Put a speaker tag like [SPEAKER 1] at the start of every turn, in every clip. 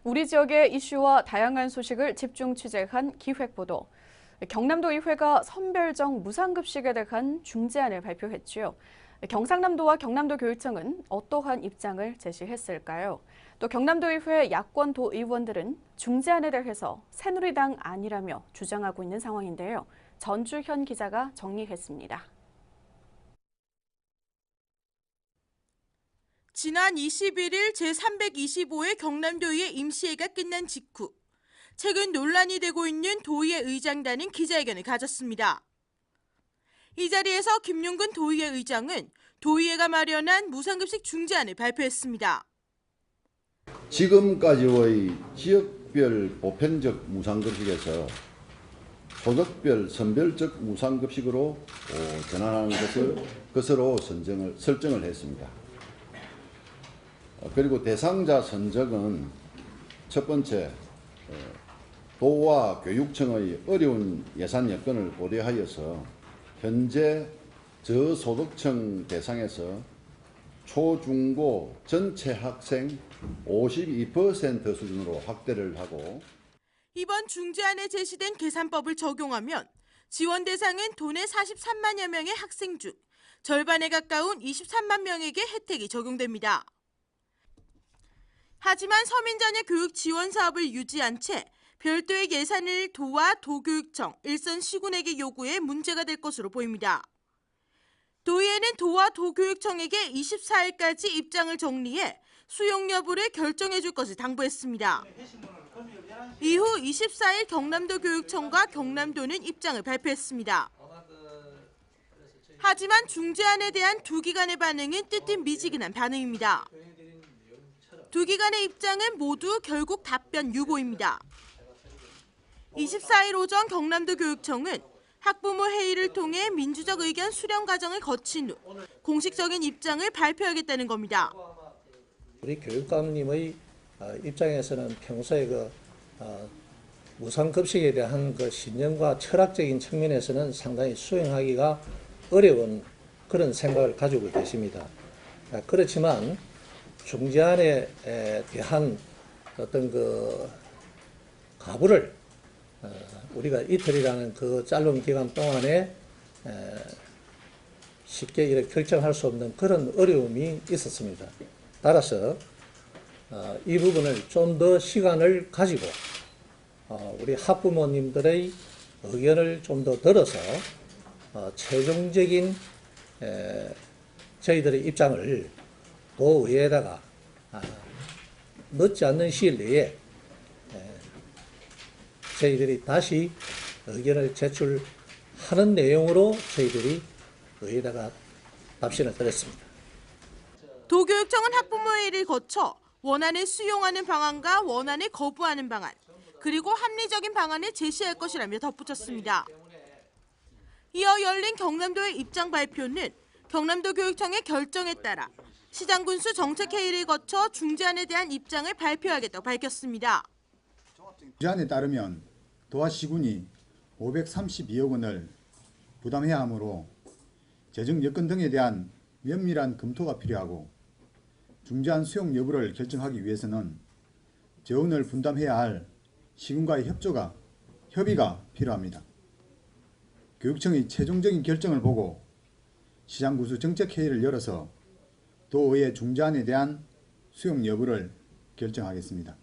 [SPEAKER 1] 우리 지역의 이슈와 다양한 소식을 집중 취재한 기획보도. 경남도의회가 선별적 무상급식에 대한 중재안을 발표했지요. 경상남도와 경남도교육청은 어떠한 입장을 제시했을까요? 또 경남도의회 야권 도의원들은 중재안에 대해서 새누리당 아니라며 주장하고 있는 상황인데요. 전주현 기자가 정리했습니다.
[SPEAKER 2] 지난 21일 제325회 경남도의회 임시회가 끝난 직후 최근 논란이 되고 있는 도의회 의장단은 기자회견을 가졌습니다. 이 자리에서 김용근 도의회 의장은 도의회가 마련한 무상급식 중재안을 발표했습니다.
[SPEAKER 3] 지금까지의 지역별 보편적 무상급식에서 소득별 선별적 무상급식으로 전환하는 것으로 설정을 했습니다. 그리고 대상자 선정은 첫 번째, 도와 교육청의 어려운 예산 여건을 고려하여서 현재 저소득층 대상에서 초중고 전체 학생 52% 수준으로 확대를 하고,
[SPEAKER 2] 이번 중재안에 제시된 계산법을 적용하면 지원 대상은 도내 43만여 명의 학생 중 절반에 가까운 23만 명에게 혜택이 적용됩니다. 하지만 서민자녀 교육 지원 사업을 유지한 채 별도의 예산을 도와 도교육청, 일선 시군에게 요구해 문제가 될 것으로 보입니다. 도의회는 도와 도교육청에게 24일까지 입장을 정리해 수용 여부를 결정해 줄 것을 당부했습니다. 이후 24일 경남도 교육청과 경남도는 입장을 발표했습니다. 하지만 중재안에 대한 두 기관의 반응은 뜨뜻미지근한 반응입니다. 두 기관의 입장은 모두 결국 답변 유보입니다. 24일 오전 경남도 교육청은 학부모 회의를 통해 민주적 의견 수렴 과정을 거친 후 공식적인 입장을 발표하겠다는 겁니다.
[SPEAKER 4] 우리 교육감님의 입장에서는 평소에 무상급식에 대한 신념과 철학적인 측면에서는 상당히 수용하기가 어려운 그런 생각을 가지고 계십니다. 그렇지만 중재안에 대한 어떤 가부를 우리가 이틀이라는 그 짧은 기간 동안에 쉽게 이렇게 결정할 수 없는 그런 어려움이 있었습니다. 따라서 이 부분을 좀 더 시간을 가지고 우리 학부모님들의 의견을 좀 더 들어서 최종적인 저희들의 입장을 도의회에다가 늦지 않는 시일 내에 저희들이 다시 의견을 제출하는 내용으로 저희들이 의회에다가 답신을 드렸습니다.
[SPEAKER 2] 도교육청은 학부모회의를 거쳐 원안을 수용하는 방안과 원안을 거부하는 방안, 그리고 합리적인 방안을 제시할 것이라며 덧붙였습니다. 이어 열린 경남도의 입장 발표는 경남도 교육청의 결정에 따라 시장군수 정책회의를 거쳐 중재안에 대한 입장을 발표하겠다고 밝혔습니다.
[SPEAKER 5] 중재안에 따르면 도와 시군이 532억 원을 부담해야 하므로 재정 여건 등에 대한 면밀한 검토가 필요하고, 중재안 수용 여부를 결정하기 위해서는 재원을 분담해야 할 시군과의 협의가 필요합니다. 교육청이 최종적인 결정을 보고 시장군수 정책회의를 열어서 도의회 중재안에 대한 수용 여부를 결정하겠습니다.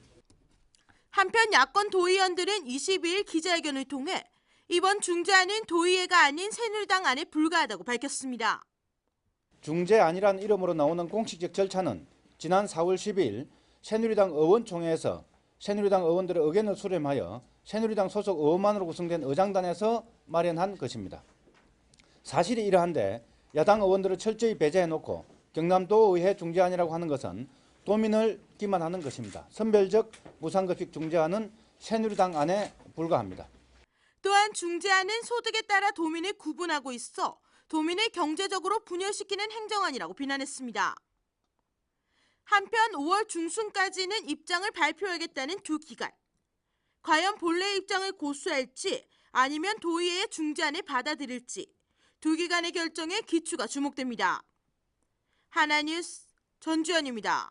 [SPEAKER 2] 한편 야권 도의원들은 22일 기자회견을 통해 이번 중재안은 도의회가 아닌 새누리당 안에 불과하다고 밝혔습니다.
[SPEAKER 6] 중재안이라는 이름으로 나오는 공식적 절차는 지난 4월 12일 새누리당 의원총회에서 새누리당 의원들의 의견을 수렴하여 새누리당 소속 의원만으로 구성된 의장단에서 마련한 것입니다. 사실이 이러한데 야당 의원들을 철저히 배제해놓고 경남도의회 중재안이라고 하는 것은 도민을 기만하는 것입니다. 선별적 무상급식 중재안은 새누리당 안에 불과합니다.
[SPEAKER 2] 또한 중재안은 소득에 따라 도민을 구분하고 있어 도민을 경제적으로 분열시키는 행정안이라고 비난했습니다. 한편 5월 중순까지는 입장을 발표하겠다는 두 기관. 과연 본래 입장을 고수할지 아니면 도의회의 중재안을 받아들일지 두 기관의 결정에 기추가 주목됩니다. 하나뉴스 전주현입니다.